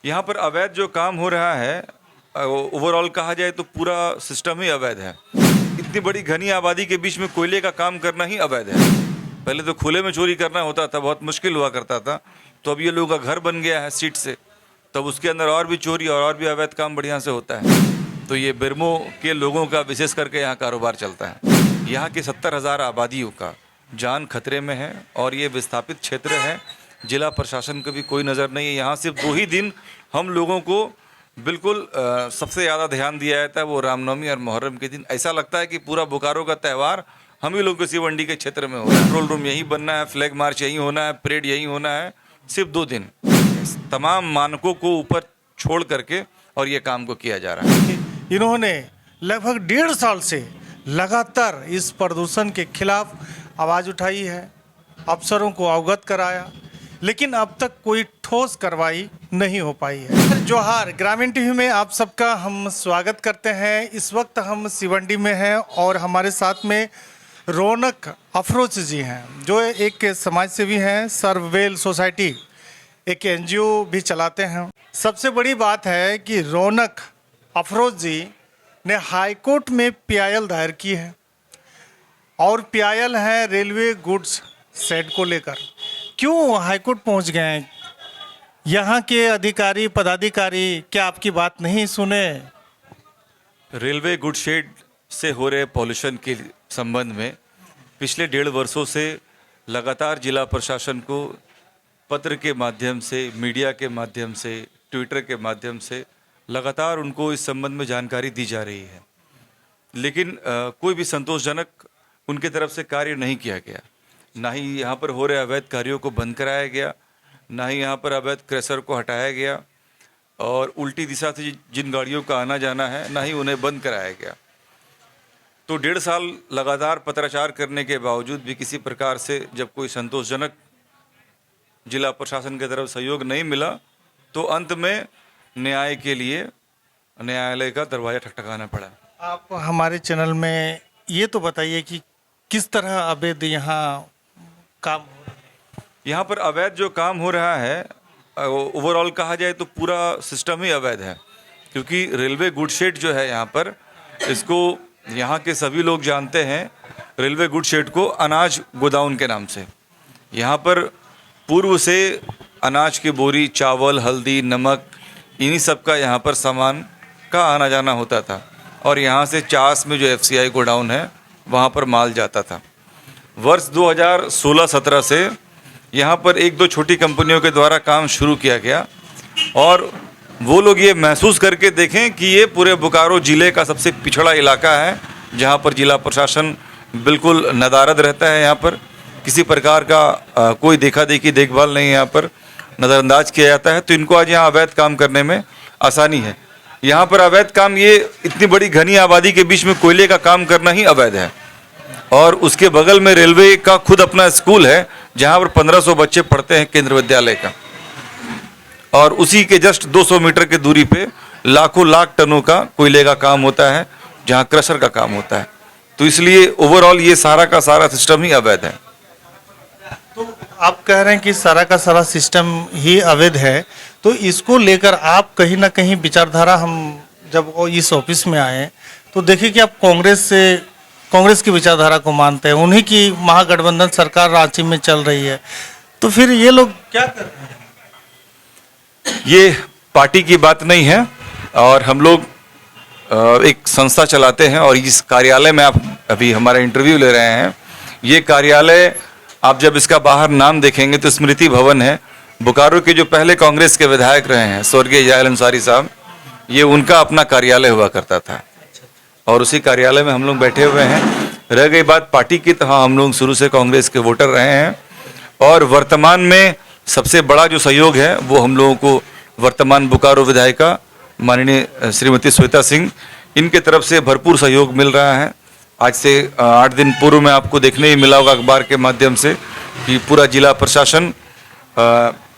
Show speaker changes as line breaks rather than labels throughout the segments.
यहाँ पर अवैध जो काम हो रहा है, ओवरऑल कहा जाए तो पूरा सिस्टम ही अवैध है। इतनी बड़ी घनी आबादी के बीच में कोयले का काम करना ही अवैध है। पहले तो खुले में चोरी करना होता था, बहुत मुश्किल हुआ करता था। तो अब ये लोगों का घर बन गया है सीट से, तब उसके अंदर और भी चोरी और भी अवैध काम बढ़िया से होता है। तो ये बिरमो के लोगों का विशेष करके यहाँ कारोबार चलता है। यहाँ की 70,000 आबादियों का जान खतरे में है और ये विस्थापित क्षेत्र है। जिला प्रशासन का भी कोई नज़र नहीं है। यहाँ सिर्फ 2 ही दिन हम लोगों को बिल्कुल सबसे ज़्यादा ध्यान दिया जाता है, वो रामनवमी और मुहर्रम के दिन। ऐसा लगता है कि पूरा बोकारो का त्यौहार हम ही लोग के सिवंडी के क्षेत्र में हो रहा है। कंट्रोल रूम यहीं बनना है, फ्लैग मार्च यहीं होना है, परेड यहीं होना है। सिर्फ 2 दिन तमाम मानकों को ऊपर छोड़ करके और ये काम को किया जा रहा है।
इन्होंने लगभग 1.5 साल से लगातार इस प्रदूषण के खिलाफ आवाज़ उठाई है, अफसरों को अवगत कराया, लेकिन अब तक कोई ठोस कार्रवाई नहीं हो पाई है। जोहार, ग्रामीण टीवी में आप सबका हम स्वागत करते हैं। इस वक्त हम सिवंडी में हैं और हमारे साथ में रौनक अफरोज जी हैं, जो एक समाज सेवी हैं। सर्ववेल सोसाइटी एक एनजीओ भी चलाते हैं। सबसे बड़ी बात है कि रौनक अफरोज जी ने हाईकोर्ट में पीआईएल दायर की है और पीआईएल है रेलवे गुड्स शेड को लेकर। क्यों हाईकोर्ट पहुंच गए हैं? यहाँ के अधिकारी पदाधिकारी क्या आपकी बात नहीं सुने?
रेलवे गुड शेड से हो रहे पॉल्यूशन के संबंध में पिछले 1.5 वर्षों से लगातार जिला प्रशासन को पत्र के माध्यम से, मीडिया के माध्यम से, ट्विटर के माध्यम से लगातार उनको इस संबंध में जानकारी दी जा रही है, लेकिन कोई भी संतोषजनक उनके तरफ से कार्य नहीं किया गया। ना ही यहाँ पर हो रहे अवैध कार्यों को बंद कराया गया, ना ही यहाँ पर अवैध क्रैशर को हटाया गया, और उल्टी दिशा से जिन गाड़ियों का आना जाना है ना ही उन्हें बंद कराया गया। तो 1.5 साल लगातार पत्राचार करने के बावजूद भी किसी प्रकार से जब कोई संतोषजनक जिला प्रशासन की तरफ सहयोग नहीं मिला, तो अंत में न्याय के लिए न्यायालय का दरवाजा ठकठकाना पड़ा।
आप हमारे चैनल में ये तो बताइए कि किस तरह अवैध यहाँ काम हो रहा है?
यहाँ पर अवैध जो काम हो रहा है, ओवरऑल कहा जाए तो पूरा सिस्टम ही अवैध है। क्योंकि रेलवे गुड शेड जो है यहाँ पर, इसको यहाँ के सभी लोग जानते हैं। रेलवे गुड शेड को अनाज गोदाउन के नाम से, यहाँ पर पूर्व से अनाज की बोरी, चावल, हल्दी, नमक, इन्हीं सब का यहाँ पर सामान का आना जाना होता था। और यहाँ से चास में जो एफसीआई गोडाउन है वहाँ पर माल जाता था। वर्ष 2016-17 से यहाँ पर 1-2 छोटी कंपनियों के द्वारा काम शुरू किया गया, और वो लोग ये महसूस करके देखें कि ये पूरे बोकारो ज़िले का सबसे पिछड़ा इलाका है, जहाँ पर जिला प्रशासन बिल्कुल नदारद रहता है। यहाँ पर किसी प्रकार का कोई देखा देखी देखभाल नहीं, यहाँ पर नज़रअंदाज किया जाता है। तो इनको आज यहाँ अवैध काम करने में आसानी है। यहाँ पर अवैध काम, ये इतनी बड़ी घनी आबादी के बीच में कोयले का काम करना ही अवैध है। और उसके बगल में रेलवे का खुद अपना स्कूल है, जहाँ पर 1500 बच्चे पढ़ते हैं, केंद्र विद्यालय का। और उसी के जस्ट 200 मीटर की दूरी पे लाखों लाख टनों का कोयले का काम होता है, जहाँ क्रशर का काम होता है। तो इसलिए ओवरऑल ये सारा का सारा सिस्टम ही अवैध है।
तो आप कह रहे हैं कि सारा का सारा सिस्टम ही अवैध है, तो इसको लेकर आप कहीं ना कहीं विचारधारा, हम जब इस ऑफिस में आए तो देखिए कि आप कांग्रेस की विचारधारा को मानते हैं। उन्हीं की महागठबंधन सरकार रांची में चल रही है, तो फिर ये लोग क्या कर रहे हैं?
ये पार्टी की बात नहीं है, और हम लोग एक संस्था चलाते हैं, और इस कार्यालय में आप अभी हमारा इंटरव्यू ले रहे हैं। ये कार्यालय, आप जब इसका बाहर नाम देखेंगे तो स्मृति भवन है। बोकारो के जो पहले कांग्रेस के विधायक रहे हैं, स्वर्गीय जायल अंसारी साहब, ये उनका अपना कार्यालय हुआ करता था, और उसी कार्यालय में हम लोग बैठे हुए हैं। रह गई बात पार्टी की, तो हाँ, हम लोग शुरू से कांग्रेस के वोटर रहे हैं, और वर्तमान में सबसे बड़ा जो सहयोग है वो हम लोगों को वर्तमान बोकारो विधायिका माननीय श्रीमती श्वेता सिंह, इनके तरफ से भरपूर सहयोग मिल रहा है। आज से 8 दिन पूर्व में आपको देखने ही मिला होगा अखबार के माध्यम से कि पूरा जिला प्रशासन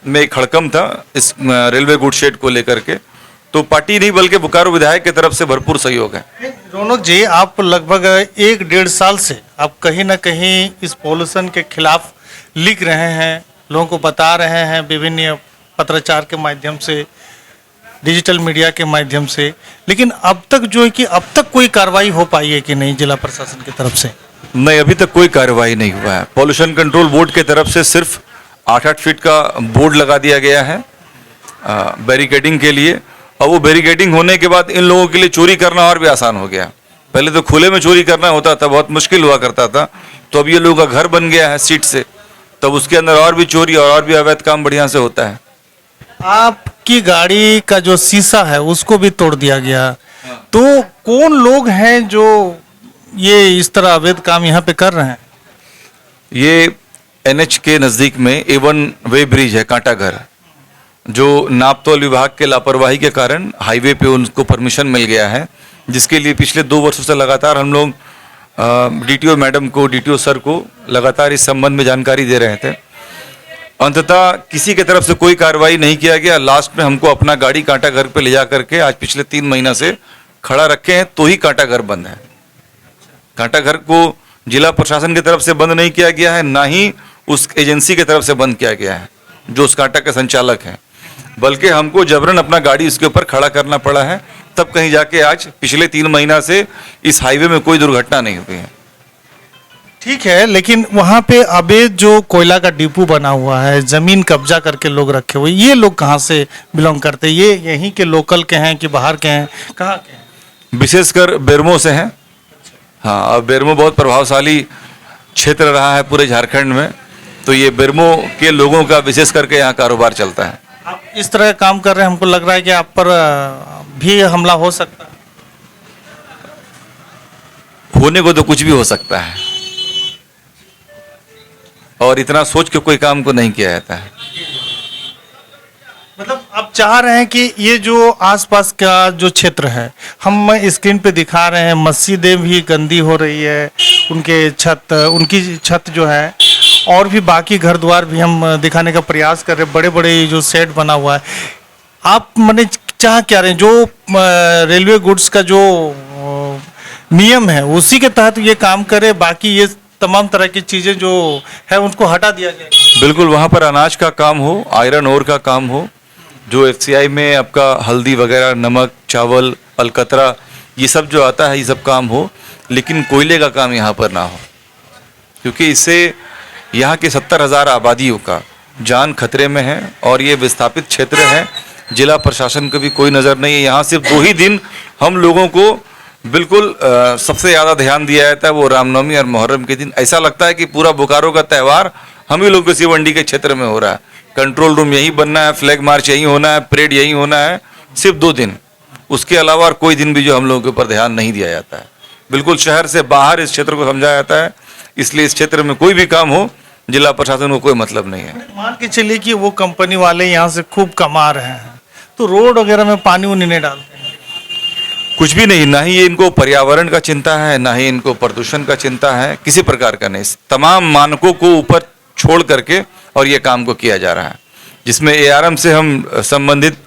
में एक हड़कंप था इस रेलवे गुड शेड को लेकर के। तो पार्टी नहीं बल्कि बोकारो विधायक की तरफ से भरपूर सहयोग है।
रौनक जी, आप लगभग 1-1.5 साल से आप कहीं ना कहीं इस पॉल्यूशन के खिलाफ लिख रहे हैं, लोगों को बता रहे हैं विभिन्न पत्राचार के माध्यम से, डिजिटल मीडिया के माध्यम से, लेकिन अब तक जो है कि अब तक कोई कार्रवाई हो पाई है कि नहीं जिला प्रशासन की तरफ से?
नहीं, अभी तक कोई कार्रवाई नहीं हुआ है। पॉल्यूशन कंट्रोल बोर्ड की तरफ से सिर्फ 8-8 फीट का बोर्ड लगा दिया गया है बैरिकेडिंग के लिए, और वो बैरिकेडिंग होने के बाद इन लोगों के लिए चोरी करना और भी आसान हो गया। पहले तो खुले में चोरी करना होता था, बहुत मुश्किल हुआ करता था, तो अब ये लोगों का घर बन गया है सीट से, तब उसके अंदर और भी चोरी और भी अवैध काम बढ़िया से होता है।
आपकी गाड़ी का जो शीशा है उसको भी तोड़ दिया गया, तो कौन लोग हैं जो ये इस तरह अवैध काम यहाँ पे कर रहे हैं?
ये NH के नज़दीक में A1 वे ब्रिज है कांटा घर, जो नापतोल विभाग के लापरवाही के कारण हाईवे पे उनको परमिशन मिल गया है, जिसके लिए पिछले 2 वर्षों से लगातार हम लोग DTO मैडम को, DTO सर को लगातार इस संबंध में जानकारी दे रहे थे। अंततः किसी की तरफ से कोई कार्रवाई नहीं किया गया। लास्ट में हमको अपना गाड़ी कांटा घर पे ले जा करके आज पिछले 3 महीना से खड़ा रखे हैं, तो ही कांटा घर बंद है। कांटा घर को जिला प्रशासन की तरफ से बंद नहीं किया गया है, ना ही उस एजेंसी की तरफ से बंद किया गया है जो उस कांटा के संचालक हैं, बल्कि हमको जबरन अपना गाड़ी उसके ऊपर खड़ा करना पड़ा है, तब कहीं जाके आज पिछले 3 महीना से इस हाईवे में कोई दुर्घटना नहीं हुई है।
ठीक है, लेकिन वहाँ पे अवैध जो कोयला का डिपो बना हुआ है, जमीन कब्जा करके लोग रखे हुए, ये लोग कहाँ से बिलोंग करते हैं? ये यहीं के लोकल के हैं कि बाहर के हैं, कहाँ के हैं?
विशेषकर बेरमो से हैं। हाँ, अब बेरमो बहुत प्रभावशाली क्षेत्र रहा है पूरे झारखंड में, तो ये बेरमो के लोगों का विशेष करके यहाँ कारोबार चलता है।
आप इस तरह का काम कर रहे हैं, हमको लग रहा है कि आप पर भी हमला हो सकता है।
होने को तो कुछ भी हो सकता है, और इतना सोच के कोई काम को नहीं किया जाता है।
मतलब आप चाह रहे हैं कि ये जो आसपास का जो क्षेत्र है, हम स्क्रीन पे दिखा रहे हैं, मस्जिदें भी गंदी हो रही है, उनकी छत जो है, और भी बाकी घर द्वार भी हम दिखाने का प्रयास कर रहे हैं, बड़े बड़े जो सेट बना हुआ है। आप मैंने चाह क्या रहे हैं, जो रेलवे गुड्स का जो नियम है उसी के तहत ये काम करे, बाकी ये तमाम तरह की चीज़ें जो है उनको हटा दिया जाए?
बिल्कुल, वहाँ पर अनाज का काम हो, आयरन ओर का काम हो, जो FCI में आपका हल्दी वगैरह, नमक, चावल, अलकतरा, ये सब जो आता है, ये सब काम हो, लेकिन कोयले का काम यहाँ पर ना हो, क्योंकि इससे यहाँ के 70,000 आबादियों का जान खतरे में है, और ये विस्थापित क्षेत्र है। जिला प्रशासन को भी कोई नज़र नहीं है। यहाँ सिर्फ 2 ही दिन हम लोगों को बिल्कुल सबसे ज़्यादा ध्यान दिया जाता है, वो रामनवमी और मुहर्रम के दिन। ऐसा लगता है कि पूरा बोकारो का त्यौहार हम ही लोग के शिवंडी के क्षेत्र में हो रहा है। कंट्रोल रूम यहीं बनना है, फ्लैग मार्च यहीं होना है, परेड यहीं होना है, सिर्फ 2 दिन। उसके अलावा और कोई दिन भी जो हम लोगों के ऊपर ध्यान नहीं दिया जाता है। बिल्कुल शहर से बाहर इस क्षेत्र को समझा जाता है, इसलिए इस क्षेत्र में कोई भी काम हो, जिला प्रशासन को कोई मतलब नहीं है।
मान के चलिए कि वो कंपनी वाले यहाँ से खूब कमा रहे हैं, तो रोड वगैरह में पानी उनी नहीं डालते?
कुछ भी नहीं, ना ही ये इनको पर्यावरण का चिंता है, ना ही इनको प्रदूषण का चिंता है, किसी प्रकार का नहीं। तमाम मानकों को ऊपर छोड़ करके और ये काम को किया जा रहा है, जिसमें ARM से हम संबंधित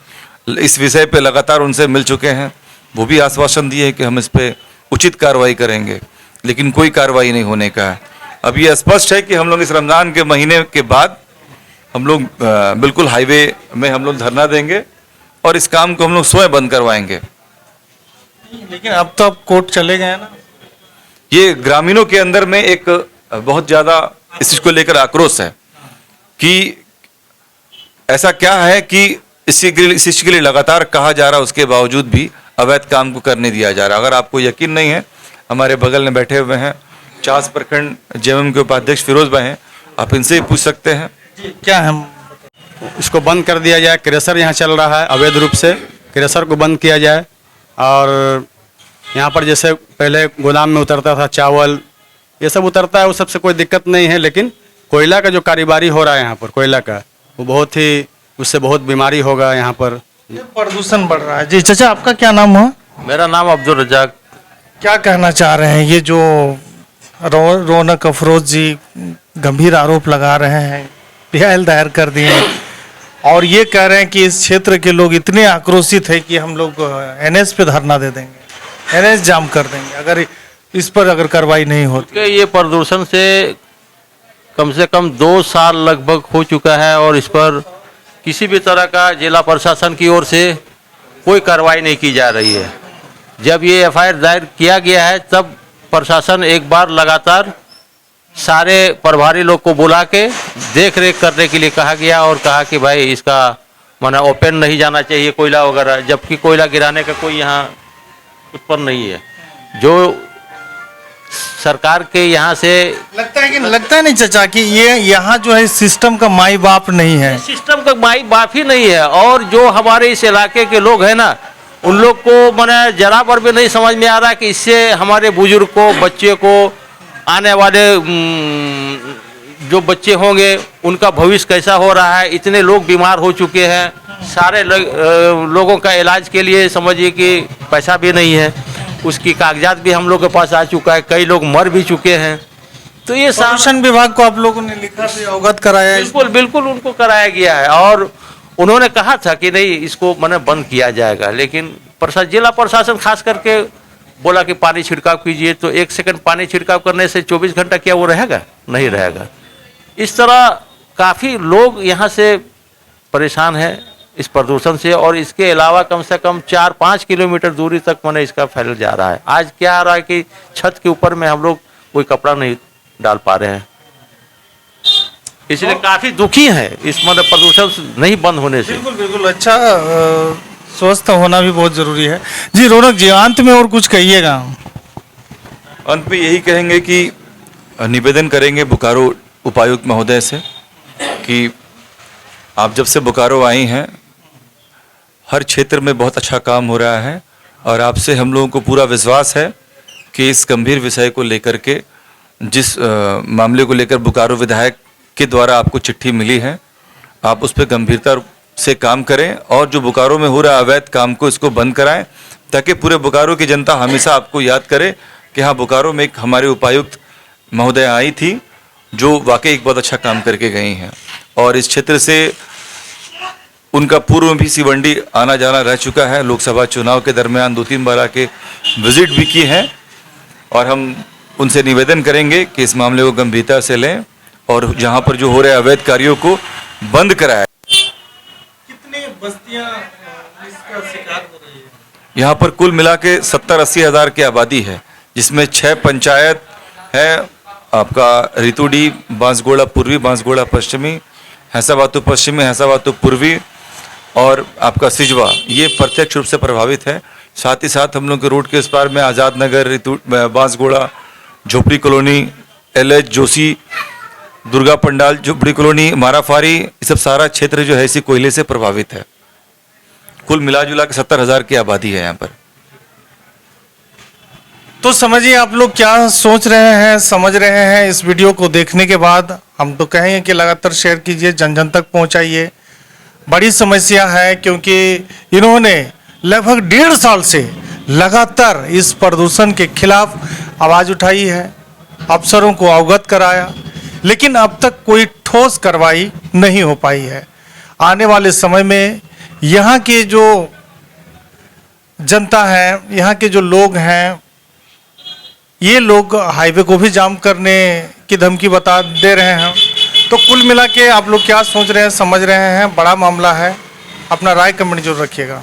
इस विषय पे लगातार उनसे मिल चुके हैं। वो भी आश्वासन दिए कि हम इस पे उचित कार्रवाई करेंगे, लेकिन कोई कार्रवाई नहीं होने का है। अब ये स्पष्ट है कि हम लोग इस रमज़ान के महीने के बाद हम लोग बिल्कुल हाईवे में हम लोग धरना देंगे, और इस काम को हम लोग स्वयं बंद करवाएंगे।
लेकिन अब तो आप कोर्ट चले गए ना?
ये ग्रामीणों के अंदर में एक बहुत ज़्यादा इस चीज़ को लेकर आक्रोश है कि ऐसा क्या है कि इस चीज़ के लिए लगातार कहा जा रहा है, उसके बावजूद भी अवैध काम को करने दिया जा रहा है। अगर आपको यकीन नहीं है, हमारे बगल में बैठे हुए हैं चास प्रखंड JMM के उपाध्यक्ष फिरोज भाई हैं, आप इनसे ही पूछ सकते हैं।
क्या हम
इसको बंद कर दिया जाए। क्रेशर यहाँ चल रहा है अवैध रूप से, क्रेशर को बंद किया जाए। और यहाँ पर जैसे पहले गोदाम में उतरता था चावल, ये सब उतरता है, उस सबसे कोई दिक्कत नहीं है, लेकिन कोयला का जो कारोबारी हो रहा है यहाँ पर कोयला का, वो बहुत ही, उससे बहुत बीमारी होगा यहाँ पर।
प्रदूषण बढ़ रहा है। जी चाचा, आपका क्या नाम हुआ?
मेरा नाम अब्दुल रजाक।
क्या कहना चाह रहे हैं? ये जो रौनक अफरोज जी गंभीर आरोप लगा रहे हैं, PIL दायर कर दिए हैं, और ये कह रहे हैं कि इस क्षेत्र के लोग इतने आक्रोशित है कि हम लोग NH पे धरना दे देंगे, NH जाम कर देंगे अगर इस पर अगर कार्रवाई नहीं होती।
कि ये प्रदूषण से कम 2 साल लगभग हो चुका है, और इस पर किसी भी तरह का जिला प्रशासन की ओर से कोई कार्रवाई नहीं की जा रही है। जब ये एफआईआर दायर किया गया है तब प्रशासन एक बार लगातार सारे प्रभारी लोग को बुला के देख रेख करने के लिए कहा गया और कहा कि भाई इसका माना ओपन नहीं जाना चाहिए कोयला वगैरह, जबकि कोयला गिराने का कोई यहाँ उत्पन्न नहीं है। जो सरकार के यहाँ से
लगता है नहीं चाचा कि ये यहाँ जो है सिस्टम का माई बाप नहीं है।
सिस्टम का माई बाप ही नहीं है, और जो हमारे इस इलाके के लोग हैं ना, उन लोग को मैंने जरा पर भी नहीं समझ में आ रहा कि इससे हमारे बुजुर्ग को, बच्चे को, आने वाले जो बच्चे होंगे उनका भविष्य कैसा हो रहा है। इतने लोग बीमार हो चुके हैं, सारे लोगों का इलाज के लिए समझिए कि पैसा भी नहीं है, उसकी कागजात भी हम लोग के पास आ चुका है, कई लोग मर भी चुके हैं। तो ये
प्रशासन विभाग को आप लोगों ने लिखा भी अवगत कराया है?
बिल्कुल बिल्कुल उनको कराया गया है, और उन्होंने कहा था कि नहीं इसको मैंने बंद किया जाएगा, लेकिन जिला प्रशासन खास करके बोला कि पानी छिड़काव कीजिए। तो 1 सेकंड पानी छिड़काव करने से 24 घंटा क्या वो रहेगा? नहीं रहेगा। इस तरह काफ़ी लोग यहाँ से परेशान हैं इस प्रदूषण से, और इसके अलावा कम से कम 4-5 किलोमीटर दूरी तक मैंने इसका फैल जा रहा है। आज क्या आ रहा है कि छत के ऊपर में हम लोग कोई कपड़ा नहीं डाल पा रहे हैं, इसलिए काफ़ी दुखी हैं इस मतलब प्रदूषण नहीं बंद होने से।
बिल्कुल बिल्कुल, अच्छा स्वस्थ होना भी बहुत ज़रूरी है। जी रौनक जी, अंत में और कुछ कहिएगा?
अंत में यही कहेंगे कि निवेदन करेंगे बोकारो उपायुक्त महोदय से कि आप जब से बोकारो आई हैं हर क्षेत्र में बहुत अच्छा काम हो रहा है, और आपसे हम लोगों को पूरा विश्वास है कि इस गंभीर विषय को लेकर के, जिस मामले को लेकर बोकारो विधायक के द्वारा आपको चिट्ठी मिली है, आप उस पर गंभीरता से काम करें और जो बोकारो में हो रहा अवैध काम को इसको बंद कराएं, ताकि पूरे बोकारो की जनता हमेशा आपको याद करे कि हाँ, बोकारो में एक हमारे उपायुक्त महोदय आई थी जो वाकई एक बहुत अच्छा काम करके गई हैं। और इस क्षेत्र से उनका पूर्व में भी सिवंडी आना जाना रह चुका है, लोकसभा चुनाव के दरमियान 2-3 बार आके विजिट भी की है, और हम उनसे निवेदन करेंगे कि इस मामले को गंभीरता से लें और जहां पर जो हो रहे अवैध कार्यों को बंद कराएं।
कितनी बस्तियां इसका शिकार हो रही है?
यहाँ पर कुल मिला के 70-80 हज़ार की आबादी है, जिसमें 6 पंचायत है, आपका रितुडी, बांसगोड़ा पूर्वी, बांसगोड़ा पश्चिमी, हैसाबातू पश्चिमी, हैसाबातू पूर्वी और आपका सिजवा, ये प्रत्यक्ष रूप से प्रभावित है। साथ ही साथ हम लोग के रोड के इस पार में आज़ाद नगर, बांसगोड़ा, झोपड़ी कॉलोनी, LH जोशी, दुर्गा पंडाल, झोपड़ी कॉलोनी, माराफारी, ये सब सारा क्षेत्र जो है इसी कोयले से प्रभावित है। कुल मिला जुला के 70,000 की आबादी है यहाँ पर।
तो समझिए आप लोग क्या सोच रहे हैं, समझ रहे हैं। इस वीडियो को देखने के बाद हम तो कहेंगे कि लगातार शेयर कीजिए, जन जन तक पहुंचाइए। बड़ी समस्या है क्योंकि इन्होंने लगभग 1.5 साल से लगातार इस प्रदूषण के खिलाफ आवाज़ उठाई है, अफसरों को अवगत कराया, लेकिन अब तक कोई ठोस कार्रवाई नहीं हो पाई है। आने वाले समय में यहाँ के जो जनता है, यहाँ के जो लोग हैं, ये लोग हाईवे को भी जाम करने की धमकी बता दे रहे हैं। तो कुल मिला के आप लोग क्या सोच रहे हैं, समझ रहे हैं, बड़ा मामला है। अपना राय कमेंट जरूर रखिएगा।